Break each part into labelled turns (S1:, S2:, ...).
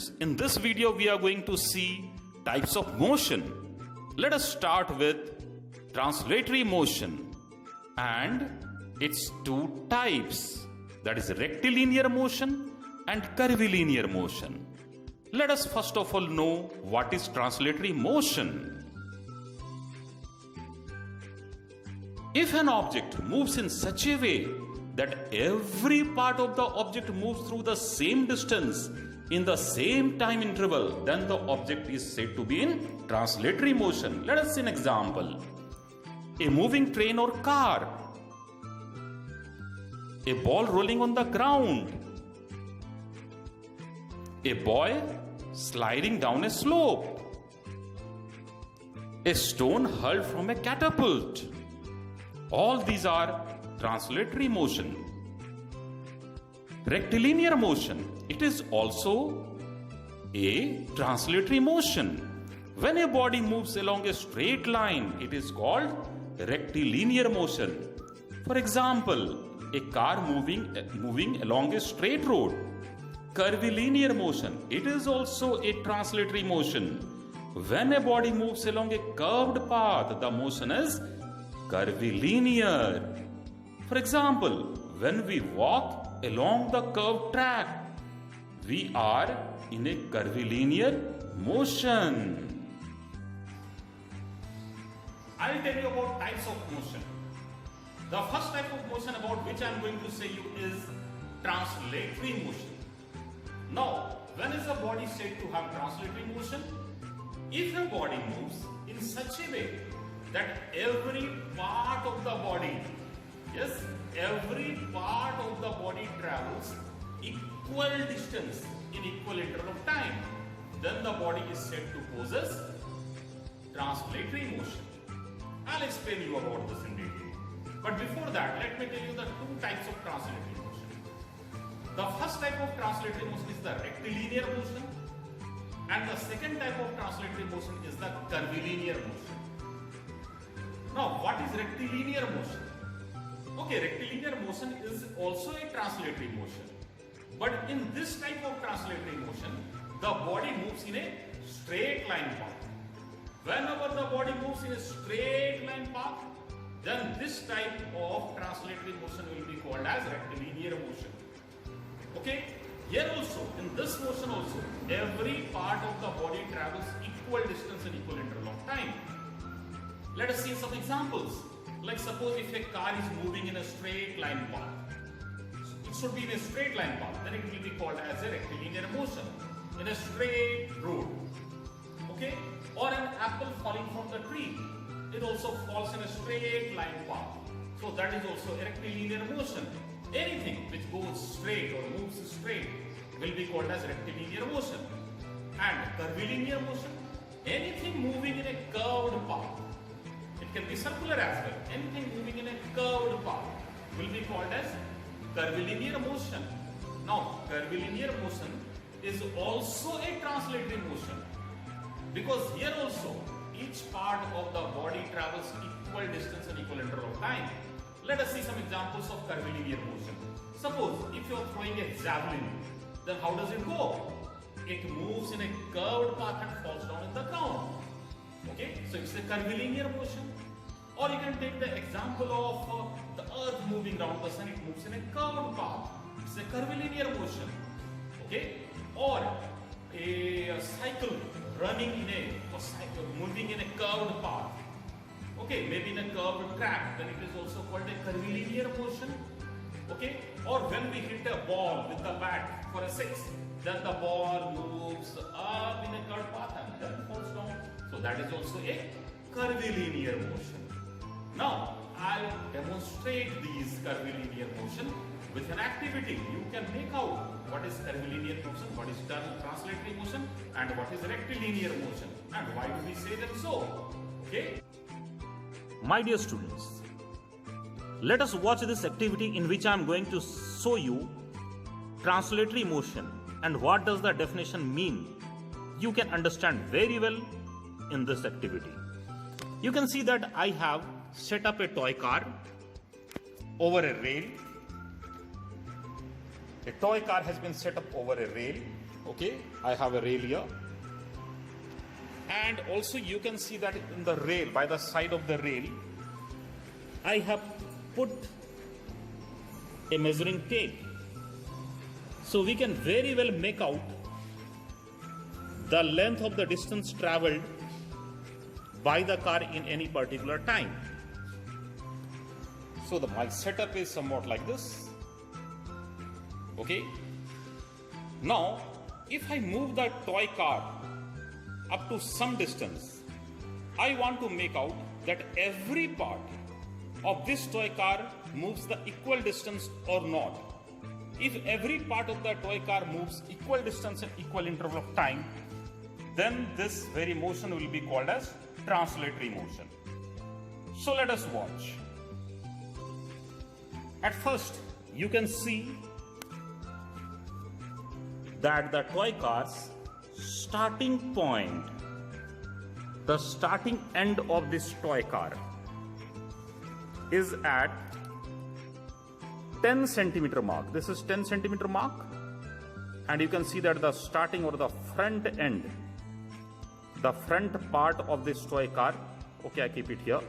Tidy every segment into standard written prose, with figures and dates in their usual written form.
S1: students, in this video we are going to see types of motion. Let us start with translatory motion and its two types, that is rectilinear motion and curvilinear motion. Let us first of all know what is translatory motion. If an object moves in such a way that every part of the object moves through the same distance in the same time interval, then the object is said to be in translatory motion. Let us see an example. A moving train or car, a ball rolling on the ground, a boy sliding down a slope, a stone hurled from a catapult. All these are translatory motion. Rectilinear motion, it is also a translatory motion. When a body moves along a straight line, it is called rectilinear motion. For example, a car moving along a straight road. Curvilinear motion, it is also a translatory motion. When a body moves along a curved path, the motion is curvilinear. For example, when we walk along the curved track, we are in a curvilinear motion. I'll tell you about types of motion. The first type of motion about which I am going to say you is translatory motion. Now, when is a body said to have translatory motion? If a body moves in such a way that every part of the body, every part of the body travels equal distance in equal interval of time, then the body is said to possess translatory motion. I'll explain you about this in detail. But before that, let me tell you the two types of translatory motion. The first type of translatory motion is the rectilinear motion, and the second type of translatory motion is the curvilinear motion. Now, what is rectilinear motion? Okay, rectilinear motion is also a translatory motion. But in this type of translatory motion, the body moves in a straight line path. Whenever the body moves in a straight line path, then this type of translatory motion will be called as rectilinear motion. Okay, here also, in this motion also, every part of the body travels equal distance in equal interval of time. Let us see some examples. Like suppose if a car is moving in a straight line path, it should be in a straight line path, then it will be called as a rectilinear motion in a straight road. Okay, or an apple falling from the tree, it also falls in a straight line path, so that is also a rectilinear motion. Anything which goes straight or moves straight will be called as rectilinear motion. And curvilinear motion, anything moving in a curved path, it can be circular as well, anything moving in a curved path will be called as curvilinear motion. Now, curvilinear motion is also a translatory motion, because here also each part of the body travels equal distance and equal interval of time. Let us see some examples of curvilinear motion. Suppose if you are throwing a javelin, then how does it go? It moves in a curved path and falls down in the ground. Okay, so it's a curvilinear motion. Or you can take the example of the earth moving around the sun, it moves in a curved path. It's a curvilinear motion. Okay, or a cycle running moving in a curved path. Okay, maybe in a curved track, then it is also called a curvilinear motion. Okay, or when we hit a ball with the bat for a six, then the ball moves up in a curved path and then falls down. So that is also a curvilinear motion. Now, I'll demonstrate these curvilinear motion with an activity. You can make out what is curvilinear motion, what is translatory motion, and what is rectilinear motion, and why do we say them so. Okay? My dear students, let us watch this activity in which I am going to show you translatory motion and what does the definition mean. You can understand very well in this activity. You can see that I have set up a toy car over a rail. A toy car has been set up over a rail Okay, I have a rail here. And also you can see that in the rail, by the side of the rail, I have put a measuring tape. So we can very well make out the length of the distance traveled by the car in any particular time. So my setup is somewhat like this. Okay. Now, if I move the toy car up to some distance, I want to make out that every part of this toy car moves the equal distance or not. If every part of the toy car moves equal distance in equal interval of time, then this very motion will be called as translatory motion. So let us watch. At first, you can see that the toy car's starting point, the starting end of this toy car is at 10 centimeter mark. This is 10 centimeter mark, and you can see that the starting or the front end, the front part of this toy car, okay, I keep it here,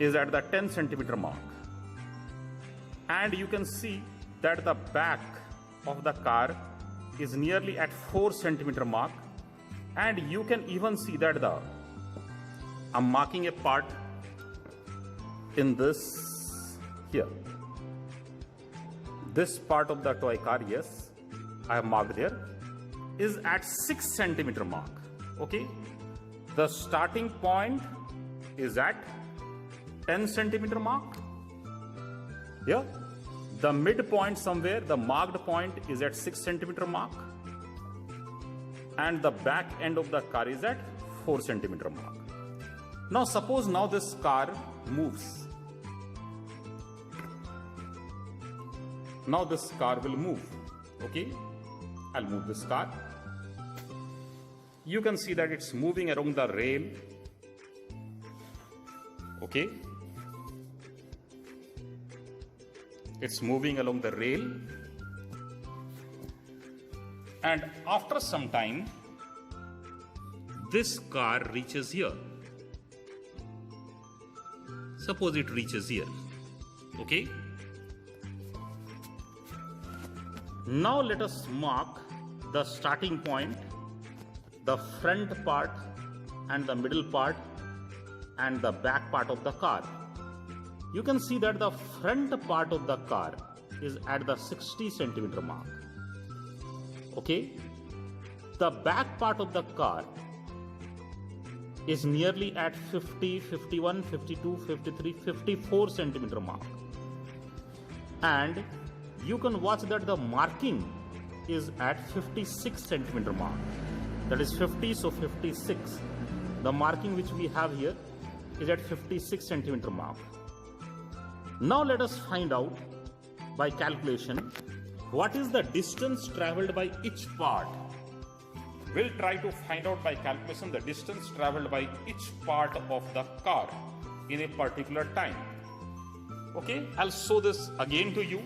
S1: is at the 10 centimeter mark. And you can see that the back of the car is nearly at 4 centimeter mark, and you can even see that I'm marking a part in this here. This part of the toy car, yes, I have marked there, is at 6 centimeter mark. Okay, the starting point is at 10 centimeter mark. Here, the midpoint somewhere, the marked point is at 6 centimeter mark, and the back end of the car is at 4 centimeter mark. Now suppose now this car moves. Now this car will move. Okay, I'll move this car. You can see that it's moving along the rail. Okay, it's moving along the rail, and after some time this car reaches here. Suppose it reaches here. Okay, now let us mark the starting point, the front part and the middle part and the back part of the car. You can see that the front part of the car is at the 60 centimeter mark. Okay, the back part of the car is nearly at 50, 51, 52, 53, 54 centimeter mark. And you can watch that the marking is at 56 centimeter mark. That is 50, so 56. The marking which we have here is at 56 centimeter mark. Now let us find out by calculation what is the distance traveled by each part. We'll try to find out by calculation the distance traveled by each part of the car in a particular time. Okay, I'll show this again to you.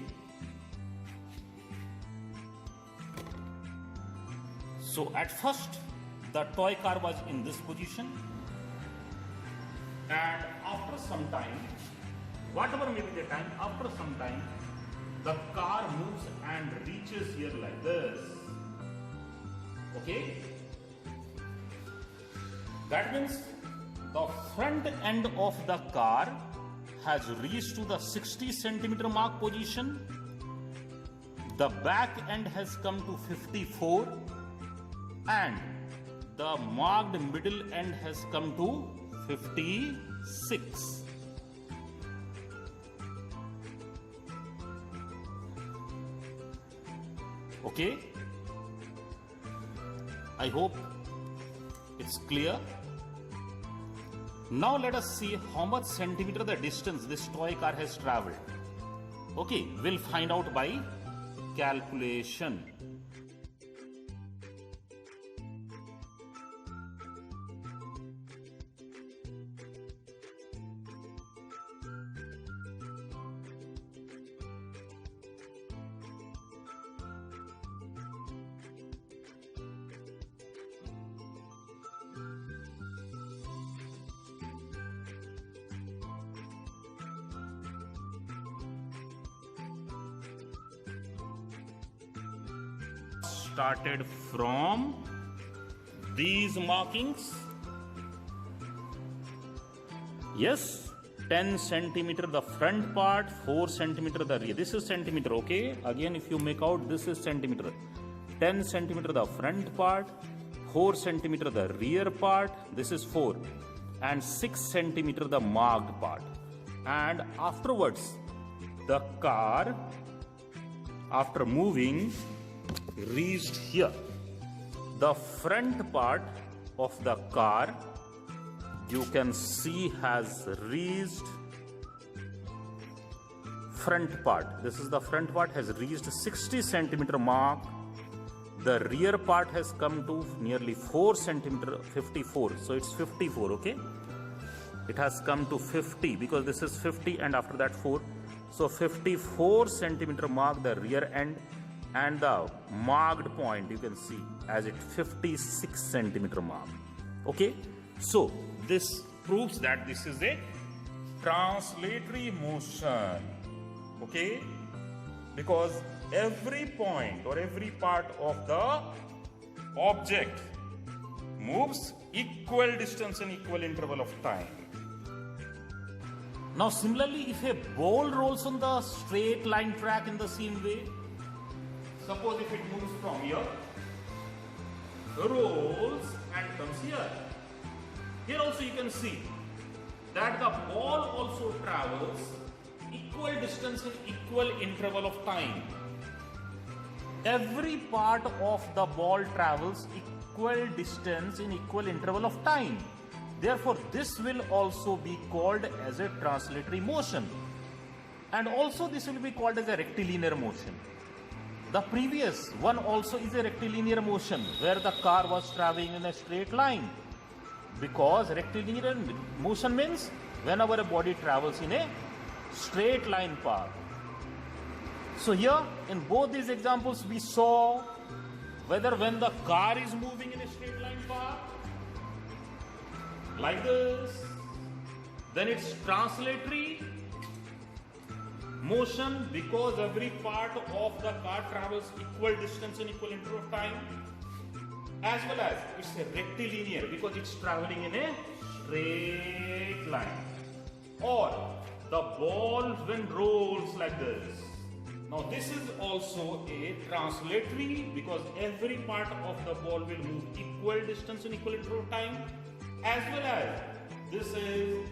S1: So at first the toy car was in this position, and after some time, whatever may be the time, after some time the car moves and reaches here like this. Okay, that means the front end of the car has reached to the 60 centimeter mark position, the back end has come to 54, and the marked middle end has come to 56. Okay, I hope it's clear. Now let us see how much centimeter the distance this toy car has traveled. Okay, we'll find out by calculation. started from these markings. Yes, 10 centimeter the front part, 4 centimeter the rear. This is centimeter, okay? Again, if you make out, this is centimeter. 10 centimeter the front part, 4 centimeter the rear part, this is 4, and 6 centimeter the marked part. And afterwards, the car, after moving, reached here. The front part of the car, you can see, has reached front part. This is the front part, has reached 60 centimeter mark. The rear part has come to nearly 4 centimeter, 54. So it's 54, okay? It has come to 50 because this is 50 and after that 4. So 54 centimeter mark the rear end, and the marked point you can see as it 56 centimeter mark. Okay? So this proves that this is a translatory motion. Okay? Because every point or every part of the object moves equal distance in equal interval of time. Now similarly, if a ball rolls on the straight line track in the same way, suppose if it moves from here, rolls and comes here. Here also you can see that the ball also travels equal distance in equal interval of time. Every part of the ball travels equal distance in equal interval of time. Therefore, this will also be called as a translatory motion. And also this will be called as a rectilinear motion. The previous one also is a rectilinear motion where the car was traveling in a straight line. Because rectilinear motion means whenever a body travels in a straight line path. So here in both these examples we saw whether when the car is moving in a straight line path like this, then it's translatory motion because every part of the car travels equal distance in equal interval of time, as well as it's a rectilinear because it's traveling in a straight line. Or the ball when rolls like this. Now this is also a translatory because every part of the ball will move equal distance in equal interval of time, as well as this is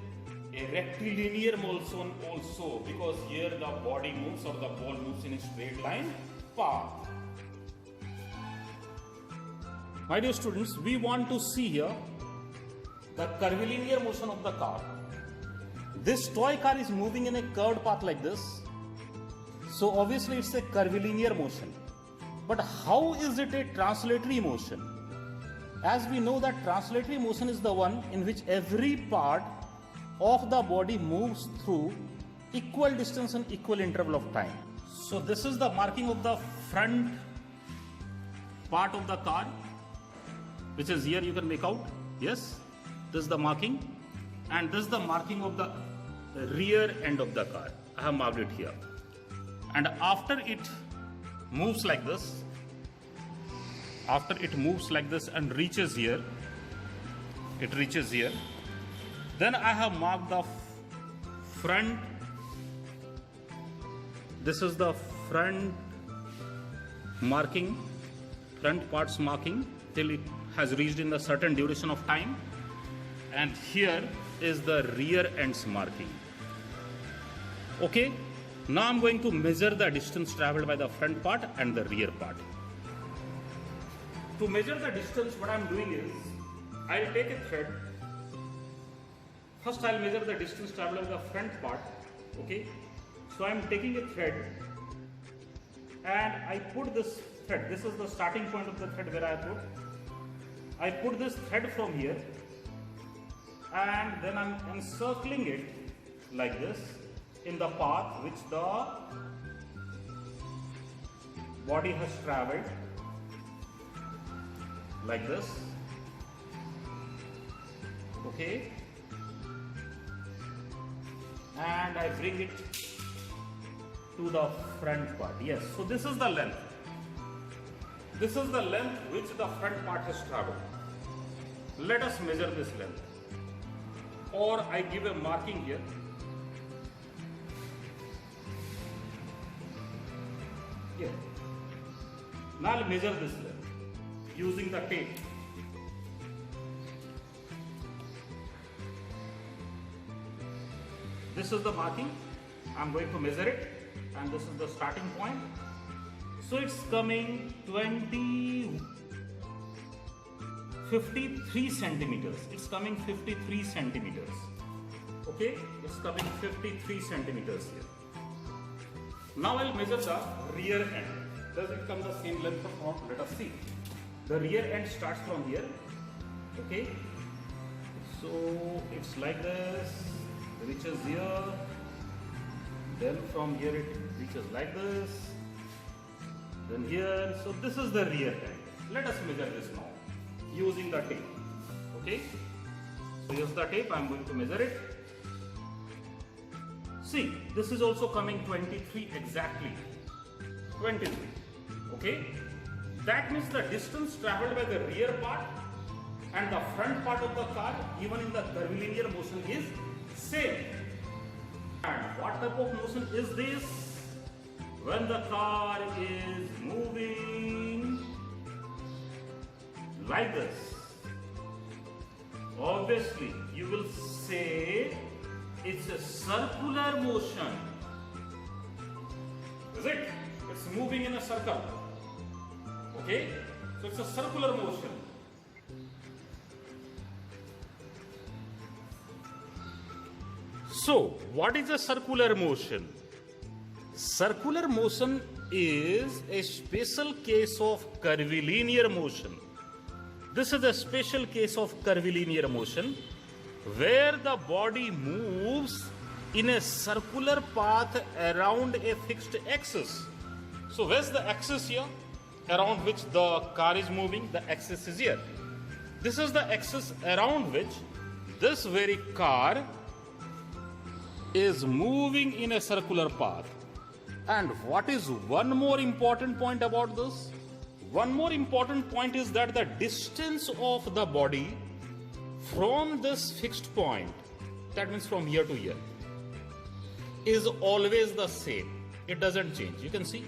S1: a rectilinear motion also because here the body moves or the ball moves in a straight line path. My dear students, we want to see here the curvilinear motion of the car. This toy car is moving in a curved path like this. So obviously it's a curvilinear motion. But how is it a translatory motion? As we know that translatory motion is the one in which every part of the body moves through equal distance and equal interval of time. So this is the marking of the front part of the car, which is here you can make out. Yes, this is the marking, and this is the marking of the rear end of the car. I have marked it here. And after it moves like this, and reaches here, then I have marked the front. This is the front marking, front parts marking till it has reached in a certain duration of time, and here is the rear ends marking. Okay, now I'm going to measure the distance traveled by the front part and the rear part. To measure the distance, what I'm doing is I'll take a thread. First I'll measure the distance traveled by the front part. Okay, so I'm taking a thread and I put this thread. This is the starting point of the thread where I put this thread from here, and then I'm encircling it like this in the path which the body has traveled, like this. Okay, and I bring it to the front part. Yes, so this is the length. This is the length which the front part has traveled. Let us measure this length. Or I give a marking here. Here. Now I'll measure this length using the tape. This is the marking. I'm going to measure it, and this is the starting point. So it's coming 53 centimeters. It's coming 53 centimeters. Okay, it's coming 53 centimeters here. Now I'll measure the rear end. Does it come the same length or not? Let us see. The rear end starts from here. Okay, so it's like this, reaches here, then from here it reaches like this, then here. So this is the rear end. Let us measure this now using the tape. Okay, so here's the tape. I'm going to measure it. See, this is also coming 23 exactly. 23. Okay, that means the distance traveled by the rear part and the front part of the car, even in the curvilinear motion, is same. And what type of motion is this? When the car is moving like this, obviously you will say it's a circular motion. Is it? It's moving in a circle. Okay? So it's a circular motion. So, what is a circular motion? Circular motion is a special case of curvilinear motion. This is a special case of curvilinear motion where the body moves in a circular path around a fixed axis. So, where's the axis here? Around which the car is moving, the axis is here. This is the axis around which this very car is moving in a circular path. And what is one more important point about this? One more important point is that the distance of the body from this fixed point, that means from here to here, is always the same. It doesn't change. You can see.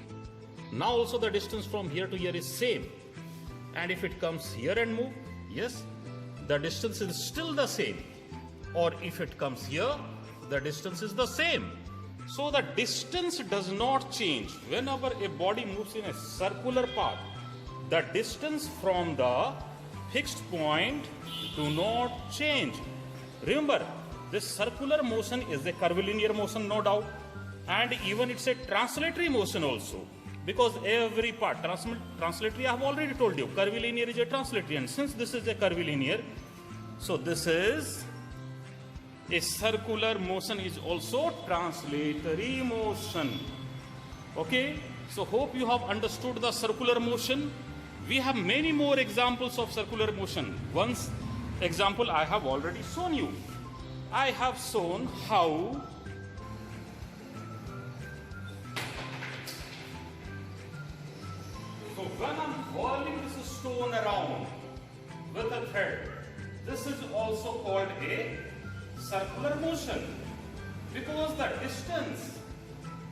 S1: Now also the distance from here to here is same. And if it comes here and move, yes, the distance is still the same. Or if it comes here, the distance is the same. So the distance does not change. Whenever a body moves in a circular path, the distance from the fixed point do not change. Remember, this circular motion is a curvilinear motion, no doubt. And even it's a translatory motion also. Because every part, translatory I have already told you, curvilinear is a translatory. And since this is a curvilinear, so this is a circular motion is also translatory motion. Okay, so hope you have understood the circular motion. We have many more examples of circular motion. One example I have already shown you. I have shown how so when I'm whirling this stone around with a thread, this is also called a circular motion, because the distance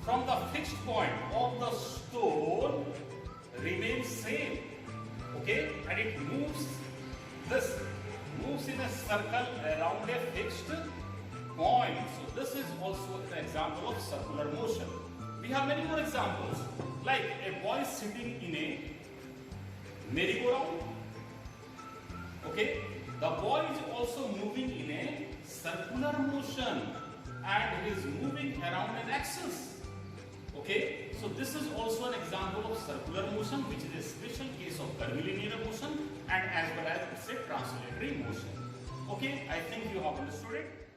S1: from the fixed point of the stone remains same. Okay, and it moves in a circle around a fixed point. So this is also an example of circular motion. We have many more examples, like a boy sitting in a merry-go-round. Okay, the boy is also moving in a circular motion and he is moving around an axis. Okay, so this is also an example of circular motion, which is a special case of curvilinear motion, and as well as it's a translatory motion. Okay, I think you have understood it.